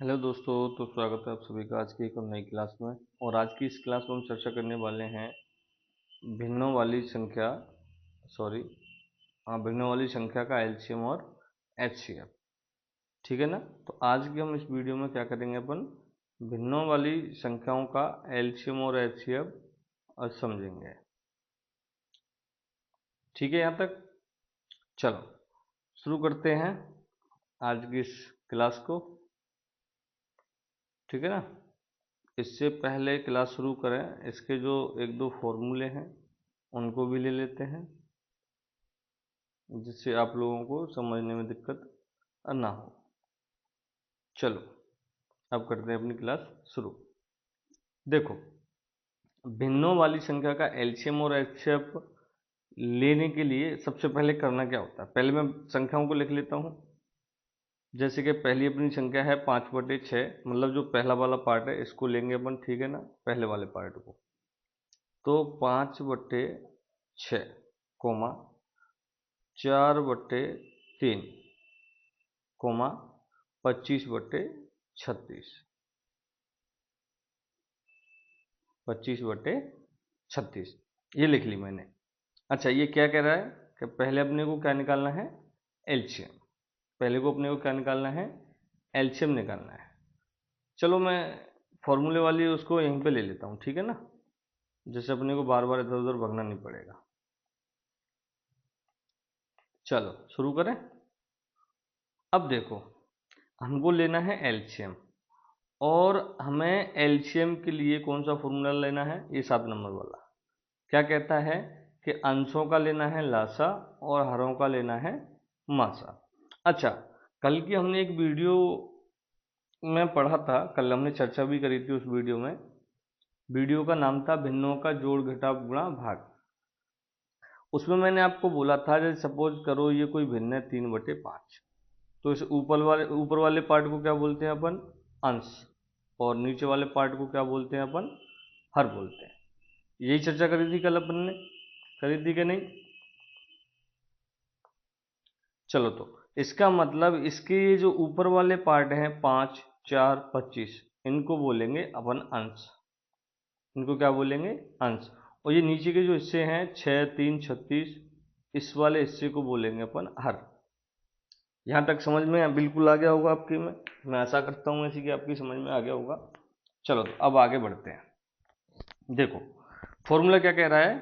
Hello दोस्तों, तो स्वागत है आप सभी का आज की एक और नई क्लास में। और आज की इस क्लास में हम चर्चा करने वाले हैं भिन्नों वाली संख्या सॉरी भिन्नों वाली संख्या का एलसीएम और एचसीएफ। ठीक है ना। तो आज की हम इस वीडियो में क्या करेंगे, अपन भिन्नों वाली संख्याओं का एलसीएम और एचसीएफ और समझेंगे। ठीक है, यहाँ तक। चलो शुरू करते हैं आज की इस क्लास को। ठीक है ना। इससे पहले क्लास शुरू करें, इसके जो एक दो फॉर्मूले हैं उनको भी ले लेते हैं, जिससे आप लोगों को समझने में दिक्कत ना हो। चलो अब करते हैं अपनी क्लास शुरू। देखो, भिन्नों वाली संख्या का एलसीएम और एचसीएफ लेने के लिए सबसे पहले करना क्या होता है, पहले मैं संख्याओं को लिख लेता हूँ। जैसे कि पहली अपनी संख्या है 5/6, मतलब जो पहला वाला पार्ट है इसको लेंगे अपन। ठीक है ना, पहले वाले पार्ट को। तो 5/6 कोमा 4/3 कोमा 25/36 25/36 ये लिख ली मैंने। अच्छा, ये क्या कह रहा है कि पहले अपने को क्या निकालना है, एलसीएम। पहले को अपने को क्या निकालना है, एलसीएम निकालना है। चलो मैं फॉर्मूले वाली उसको यहीं पे ले लेता हूँ। ठीक है ना, जैसे अपने को बार बार इधर उधर भगना नहीं पड़ेगा। चलो शुरू करें। अब देखो, हमको लेना है एलसीएम, और हमें एलसीएम के लिए कौन सा फॉर्मूला लेना है, ये 7 नंबर वाला। क्या कहता है कि अंशों का लेना है लासा और हरों का लेना है मासा। अच्छा, कल की हमने एक वीडियो में पढ़ा था, कल हमने चर्चा भी करी थी उस वीडियो में। वीडियो का नाम था भिन्नों का जोड़ घटाव गुणा भाग। उसमें मैंने आपको बोला था, जैसे सपोज करो ये कोई भिन्न है 3/5, तो इस ऊपर वाले पार्ट को क्या बोलते हैं अपन, अंश, और नीचे वाले पार्ट को क्या बोलते हैं अपन, हर बोलते हैं। यही चर्चा करी थी कल अपन ने, करी थी कि नहीं। चलो, तो इसका मतलब इसके ये जो ऊपर वाले पार्ट हैं 5, 4, 25, इनको बोलेंगे अपन अंश। इनको क्या बोलेंगे, अंश। और ये नीचे के जो हिस्से हैं 6, 3, 36, इस वाले हिस्से को बोलेंगे अपन हर। यहाँ तक समझ में बिल्कुल आ गया होगा आपकी में, मैं आशा करता हूँ ऐसी कि आपकी समझ में आ गया होगा। चलो तो अब आगे बढ़ते हैं। देखो, फॉर्मूला क्या कह रहा है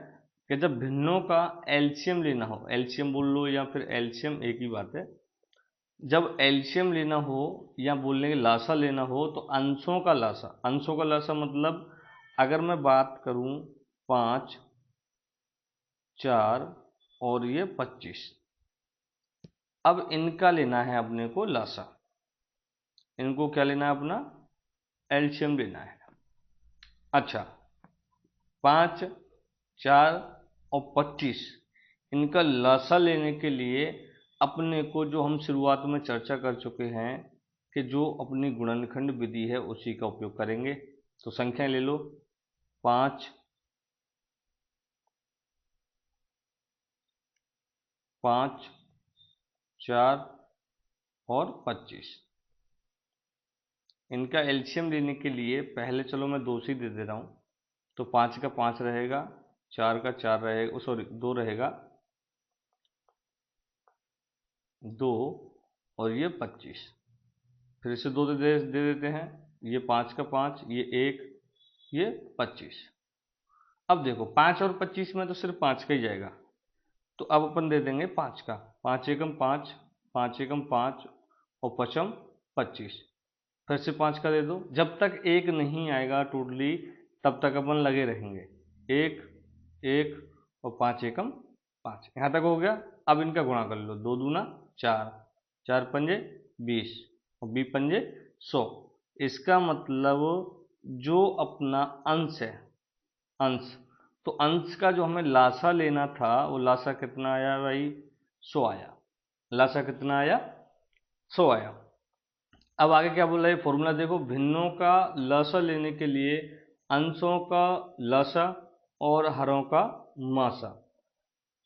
कि जब भिन्नों का एलसीएम लेना हो, एलसीएम बोल लो या फिर एलसीएम एक ही बात है, जब एलसीएम लेना हो या बोलने के लासा लेना हो, तो अंशों का लासा, अंशों का लासा मतलब अगर मैं बात करूं 5, 4 और ये 25, अब इनका लेना है अपने को लासा। इनको क्या लेना है, अपना एलसीएम लेना है। अच्छा, 5, 4 और 25, इनका लासा लेने के लिए अपने को, जो हम शुरुआत में चर्चा कर चुके हैं, कि जो अपनी गुणनखंड विधि है उसी का उपयोग करेंगे। तो संख्या ले लो, 5, 5, 4 और 25। इनका एलसीएम लेने के लिए पहले चलो मैं 2 से दे दे रहा हूँ। तो 5 का 5 रहेगा, 4 का 4 रहेगा, सॉरी 2 रहेगा, 2, और ये 25। फिर से 2 दे देते हैं, ये 5 का 5, ये 1, ये 25। अब देखो 5 और 25 में तो सिर्फ 5 का ही जाएगा, तो अब अपन दे देंगे 5 का। 5 एकम 5, 5 एकम 5 और पचम 25। फिर से 5 का दे दो, जब तक एक नहीं आएगा टोटली तब तक अपन लगे रहेंगे। 1, 1 और 5 एकम 5, यहाँ तक हो गया। अब इनका गुणा कर लो, 2 दूना 4, 4 पंजे 20 और 20 पंजे 100। इसका मतलब जो अपना अंश है, अंश, तो अंश का जो हमें लासा लेना था, वो लासा कितना आया भाई, 100 आया। लासा कितना आया, 100 आया। अब आगे क्या बोल रहा है फॉर्मूला, देखो, भिन्नों का लसा लेने के लिए अंशों का लसा और हरों का मासा।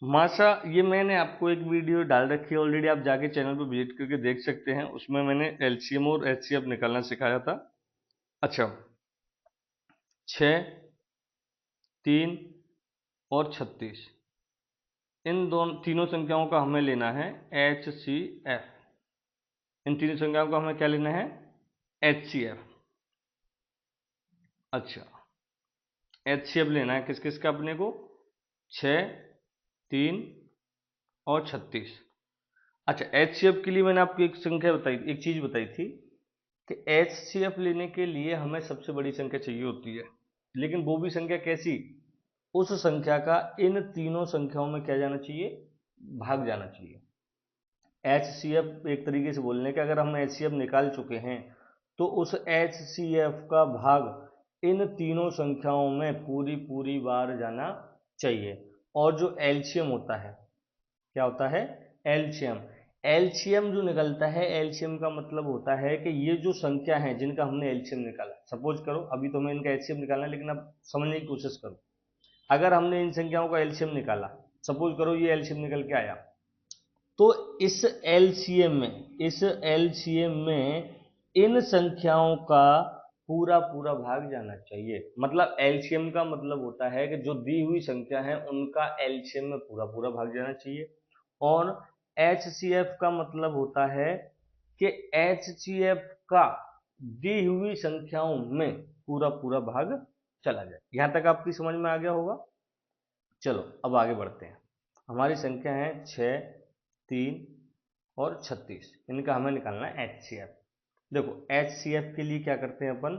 मासा, ये मैंने आपको एक वीडियो डाल रखी है ऑलरेडी, आप जाके चैनल पर विजिट करके देख सकते हैं। उसमें मैंने एलसीएम और एचसीएफ निकालना सिखाया था। अच्छा, 6, 3 और 36, इन तीनों संख्याओं का हमें लेना है HCF। इन तीनों संख्याओं का हमें क्या लेना है? HCF। अच्छा, HCF लेना है किस किस का अपने को? 6, 3 और 36। अच्छा, HCF के लिए मैंने आपको एक संख्या बताई, एक चीज बताई थी कि HCF लेने के लिए हमें सबसे बड़ी संख्या चाहिए होती है, लेकिन वो भी संख्या कैसी? उस संख्या का इन तीनों संख्याओं में क्या जाना चाहिए? भाग जाना चाहिए। HCF एक तरीके से बोलने के, अगर हम HCF निकाल चुके हैं तो उस HCF का भाग इन तीनों संख्याओं में पूरी पूरी बार जाना चाहिए। और जो एलसीएम होता है, क्या होता है? एलसीएम। एलसीएम जो निकलता है, एलसीएम का मतलब होता है कि ये जो संख्या है जिनका हमने एलसीएम निकाला, सपोज करो अभी तो हमें इनका एलसीएम निकालना है, लेकिन अब समझने की कोशिश करो। अगर हमने इन संख्याओं का एलसीएम निकाला, सपोज करो ये एलसीएम निकल के आया, तो इस एलसीएम में इन संख्याओं का पूरा पूरा भाग जाना चाहिए। मतलब एलसीएम का मतलब होता है कि जो दी हुई संख्या है उनका एलसीएम में पूरा पूरा भाग जाना चाहिए। और एचसीएफ का मतलब होता है कि एचसीएफ का दी हुई संख्याओं में पूरा पूरा भाग चला जाए। यहां तक आपकी समझ में आ गया होगा। चलो अब आगे बढ़ते हैं। हमारी संख्या है 6, 3 और 36, इनका हमें निकालना है HCF। देखो HCF के लिए क्या करते हैं अपन,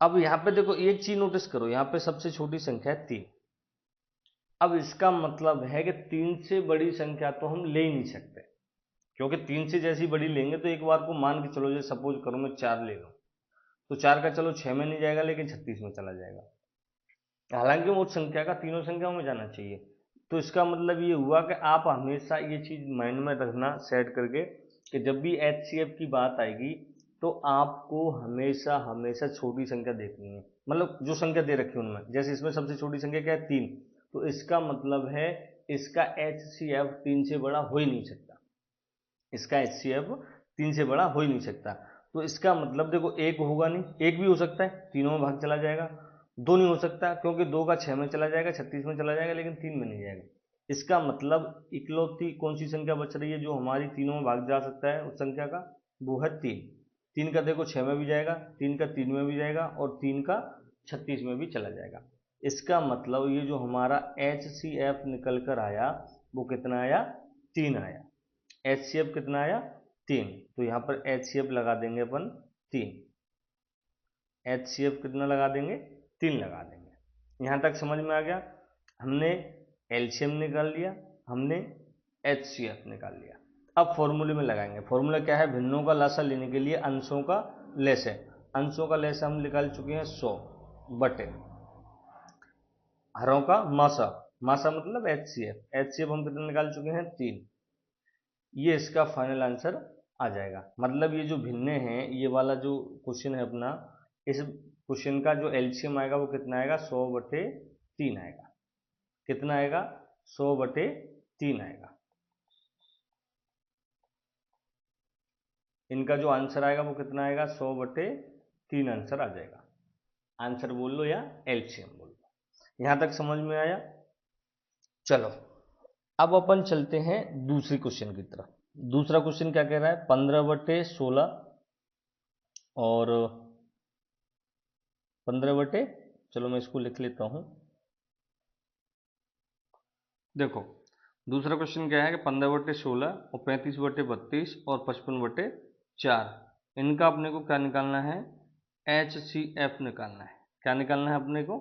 अब यहाँ पे देखो एक चीज नोटिस करो, यहाँ पे सबसे छोटी संख्या है 3। अब इसका मतलब है कि 3 से बड़ी संख्या तो हम ले ही नहीं सकते, क्योंकि 3 से जैसी बड़ी लेंगे तो एक बार को मान के चलो, जैसे सपोज करो मैं 4 ले लूँ, तो 4 का चलो 6 में नहीं जाएगा, लेकिन 36 में चला जाएगा। हालांकि वो संख्या का तीनों संख्याओं में जाना चाहिए। तो इसका मतलब ये हुआ कि आप हमेशा ये चीज माइंड में रखना सेट करके कि जब भी HCF की बात आएगी तो आपको हमेशा हमेशा छोटी संख्या देखनी है। मतलब जो संख्या दे रखी है उनमें, जैसे इसमें सबसे छोटी संख्या क्या है? 3। तो इसका मतलब है इसका HCF 3 से बड़ा हो ही नहीं सकता। इसका HCF 3 से बड़ा हो ही नहीं सकता। तो इसका मतलब देखो, एक होगा नहीं, एक भी हो सकता है, तीनों में भाग चला जाएगा। दो नहीं हो सकता, क्योंकि 2 का 6 में चला जाएगा, 36 में चला जाएगा, लेकिन 3 में नहीं जाएगा। इसका मतलब इकलौती कौन सी संख्या बच रही है जो हमारी तीनों में भाग जा सकता है उस संख्या का? वो है 3। 3 का देखो 6 में भी जाएगा, 3 का 3 में भी जाएगा, और 3 का 36 में भी चला जाएगा। इसका मतलब ये जो हमारा HCF निकल कर आया वो कितना आया? 3 आया। HCF कितना आया? 3। तो यहाँ पर HCF लगा देंगे अपन 3। HCF कितना लगा देंगे? 3 लगा देंगे। यहाँ तक समझ में आ गया? हमने एलसीएम निकाल लिया, हमने HCF निकाल लिया। अब फॉर्मूले में लगाएंगे। फॉर्मूला क्या है? भिन्नों का लासा लेने के लिए अंशों का लेस है। अंशों का लेस हम निकाल चुके हैं 100 बटे हरों का मासा। मासा मतलब HCF। HCF हम कितना निकाल चुके हैं? 3। ये इसका फाइनल आंसर आ जाएगा। मतलब ये जो भिन्न है, ये वाला जो क्वेश्चन है अपना, इस क्वेश्चन का जो एलसीएम आएगा वो कितना आएगा? 100 बटे 3 आएगा। कितना आएगा? 100 बटे 3 आएगा। इनका जो आंसर आएगा वो कितना आएगा? 100 बटे 3 आंसर आ जाएगा। आंसर बोल लो या एलसीएम बोल लो। यहां तक समझ में आया? चलो अब अपन चलते हैं दूसरी क्वेश्चन की तरफ। दूसरा क्वेश्चन क्या कह रहा है? 15 बटे 16 और 15 बटे, चलो मैं इसको लिख लेता हूं। देखो दूसरा क्वेश्चन क्या है कि 15 बटे 16 और 35 बटे 32 और 55 बटे 4, इनका अपने को क्या निकालना है? HCF निकालना है। क्या निकालना है अपने को?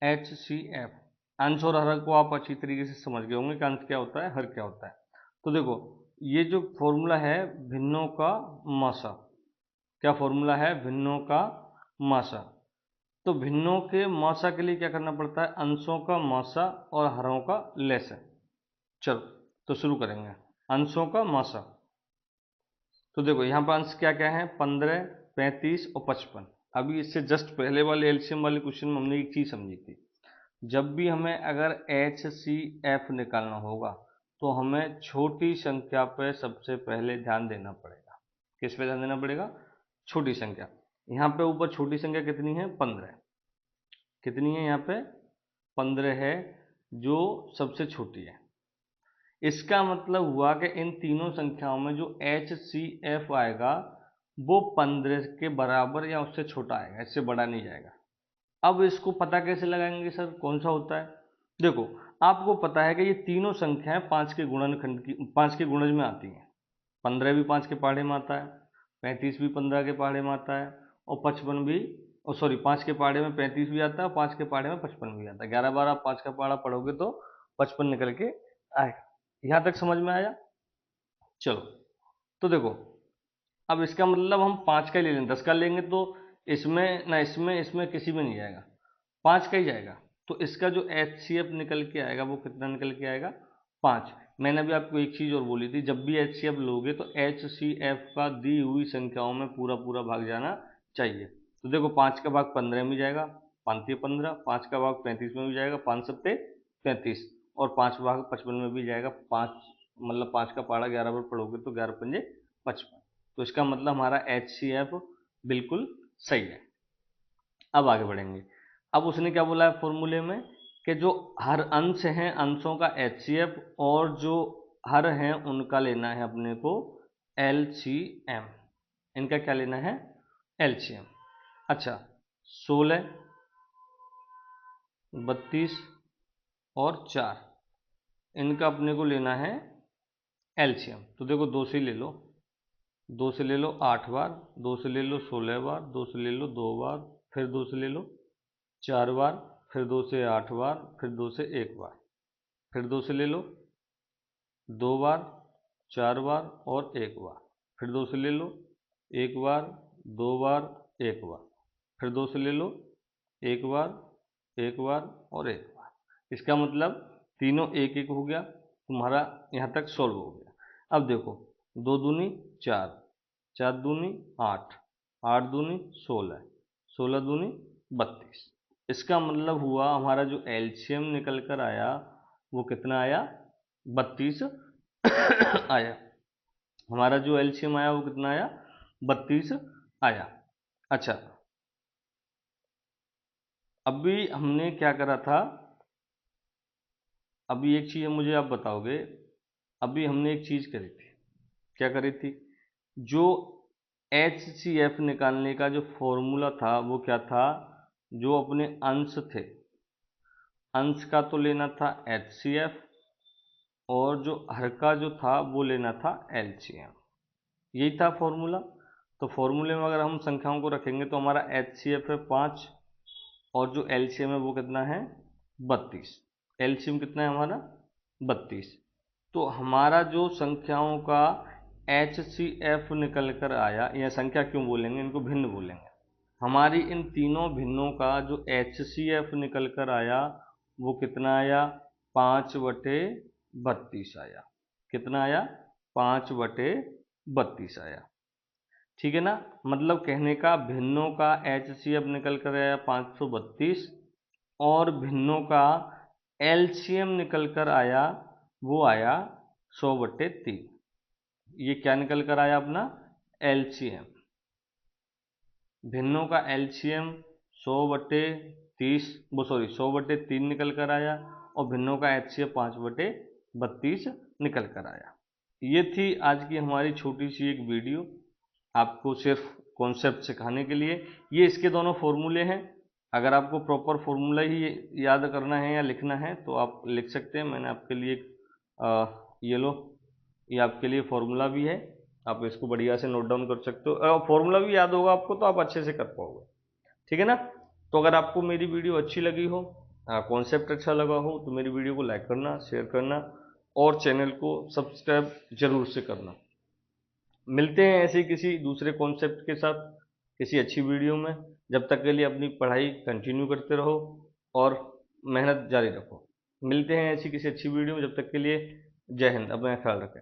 HCF। अंश और हर को आप अच्छी तरीके से समझ गए होंगे कि अंश क्या होता है, हर क्या होता है। तो देखो ये जो फॉर्मूला है भिन्नों का मासा, क्या फॉर्मूला है? भिन्नों का मासा। तो भिन्नों के मासा के लिए क्या करना पड़ता है? अंशों का मासा और हरों का लेस है। चलो तो शुरू करेंगे। अंशों का मासा, तो देखो यहाँ पर अंश क्या क्या है? 15, 35 और 55। अभी इससे जस्ट पहले वाले एलसीएम वाले क्वेश्चन में हमने एक चीज समझी थी, जब भी हमें अगर HCF निकालना होगा तो हमें छोटी संख्या पे सबसे पहले ध्यान देना पड़ेगा। किस पे ध्यान देना पड़ेगा? छोटी संख्या। यहाँ पे ऊपर छोटी संख्या कितनी है? 15। कितनी है यहाँ पे? 15 है, जो सबसे छोटी है। इसका मतलब हुआ कि इन तीनों संख्याओं में जो HCF आएगा वो 15 के बराबर या उससे छोटा आएगा, इससे बड़ा नहीं जाएगा। अब इसको पता कैसे लगाएंगे सर, कौन सा होता है? देखो, आपको पता है कि ये तीनों संख्याएं 5 के गुणनखंड की 5 के गुणज में आती हैं। 15 भी 5 के पहाड़े में आता है, 35 भी 15 के पहाड़े में आता है, और 55 भी, और सॉरी 5 के पहाड़े में 35 भी आता है और 5 के पहाड़े में 55 भी आता है। 11 बार आप 5 का पहाड़ा पढ़ोगे तो 55 निकल के आएगा। यहाँ तक समझ में आया? चलो, तो देखो, अब इसका मतलब हम 5 का ही ले लेंगे। 10 का लेंगे तो इसमें ना इसमें किसी में नहीं जाएगा, 5 का ही जाएगा। तो इसका जो HCF निकल के आएगा वो कितना निकल के आएगा? 5। मैंने अभी आपको एक चीज़ और बोली थी, जब भी HCF लोगे तो HCF का दी हुई संख्याओं में पूरा पूरा भाग जाना चाहिए। तो देखो, 5 का भाग 15 में जाएगा, 5 × 15, 5 का भाग 35 में भी जाएगा, 5 × 7 = 35, और 5 भाग 55 में भी जाएगा। 5 मतलब 5 का पहाड़ा 11 बार पढ़ोगे तो 11 × 5 = 55। तो इसका मतलब हमारा HCF बिल्कुल सही है। अब आगे बढ़ेंगे। अब उसने क्या बोला है फॉर्मूले में, कि जो हर अंश हैं अंशों का HCF, और जो हर हैं उनका लेना है अपने को LCM। इनका क्या लेना है? LCM। अच्छा, 16, 32 और 4, इनका अपने को लेना है LCM। तो देखो, 2 से ले लो, 2 से ले लो 8 बार, 2 से ले लो 16 बार, 2 से ले लो 2 बार, फिर 2 से ले लो 4 बार, फिर 2 से 8 बार, फिर 2 से 1 बार, फिर 2 से ले लो 2 बार, 4 बार और 1 बार, फिर 2 से ले लो 1 बार, 2 बार, 1 बार, फिर 2 से ले लो 1 बार, 1 बार और 1 बार। इसका मतलब तीनों 1 1 हो गया, तुम्हारा यहाँ तक सॉल्व हो गया। अब देखो, 2 दूनी 4, 4 दूनी 8, 8 दूनी 16, 16 दूनी 32। इसका मतलब हुआ हमारा जो LCM निकल कर आया वो कितना आया? 32 आया। हमारा जो LCM आया वो कितना आया? 32 आया। अच्छा, अभी हमने क्या करा था? अभी एक चीज़ मुझे आप बताओगे, अभी हमने एक चीज़ करी थी। क्या करी थी? जो HCF निकालने का जो फॉर्मूला था वो क्या था? जो अपने अंश थे, अंश का तो लेना था HCF, और जो हर का जो था वो लेना था LCM। यही था फॉर्मूला। तो फॉर्मूले में अगर हम संख्याओं को रखेंगे तो हमारा HCF है 5, और जो LCM है वो कितना है? 32। LCM कितना है हमारा? 32। तो हमारा जो संख्याओं का HCF निकल कर आया, या संख्या क्यों बोलेंगे, इनको भिन्न बोलेंगे, हमारी इन तीनों भिन्नों का जो HCF निकल कर आया वो कितना आया? 5/32 आया। कितना आया? 5/32 आया। ठीक है ना? मतलब कहने का, भिन्नों का HCF निकल कर आया 532, और भिन्नों का LCM निकल कर आया वो आया 100/3। ये क्या निकल कर आया अपना? LCM। भिन्नों का LCM 100/30, वो सॉरी 100/3 निकल कर आया, और भिन्नों का HCF 5/32 निकल कर आया। ये थी आज की हमारी छोटी सी एक वीडियो, आपको सिर्फ कॉन्सेप्ट सिखाने के लिए। ये इसके दोनों फॉर्मूले हैं। अगर आपको प्रॉपर फॉर्मूला ही याद करना है या लिखना है तो आप लिख सकते हैं। मैंने आपके लिए ये लो, ये आपके लिए फॉर्मूला भी है, आप इसको बढ़िया से नोट डाउन कर सकते हो। फॉर्मूला भी याद होगा आपको तो आप अच्छे से कर पाओगे। ठीक है ना? तो अगर आपको मेरी वीडियो अच्छी लगी हो, कॉन्सेप्ट अच्छा लगा हो, तो मेरी वीडियो को लाइक करना, शेयर करना, और चैनल को सब्सक्राइब जरूर से करना। मिलते हैं ऐसे किसी दूसरे कॉन्सेप्ट के साथ किसी अच्छी वीडियो में। जब तक के लिए अपनी पढ़ाई कंटिन्यू करते रहो और मेहनत जारी रखो। मिलते हैं ऐसी किसी अच्छी वीडियो में, जब तक के लिए जय हिंद। अपना ख्याल रखें।